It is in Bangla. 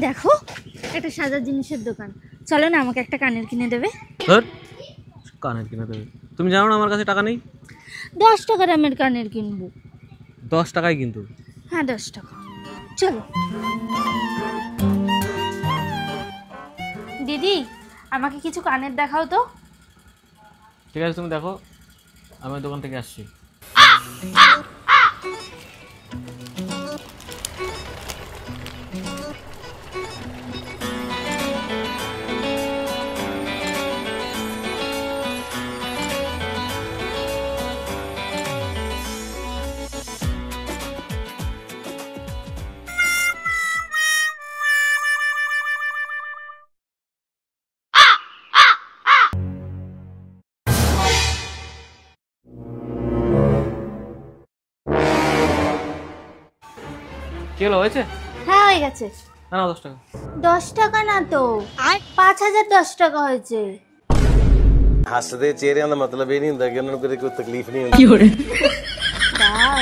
দেখো একটা সাজার জিনিসের দোকান, চলো না আমাকে একটা কানের কিনে দেবে। কানের কিনে দেবে? তুমি জানো না আমার কাছে টাকা নেই। 10 টাকা দামের কানের কিনবো। 10 টাকায় কিন্তু? হ্যাঁ 10 টাকা, চলো। দিদি আমাকে কিছু কানের দেখাও তো। ঠিক আছে তুমি দেখো, আমি দোকান থেকে আসছি। কি হলো, হয়েছে? হ্যাঁ হয়ে গেছে। না না, 10 টাকা। 10 টাকা না তো, 5010 টাকা হয়েছে। ਹੱਸਦੇ ਚਿਹਰਿਆਂ ਦਾ ਮਤਲਬ ਇਹ ਨਹੀਂ ਹੁੰਦਾ ਕਿ ਉਹਨਾਂ ਨੂੰ ਕਦੇ ਕੋਈ ਤਕਲੀਫ ਨਹੀਂ ਹੁੰਦੀ। দাও।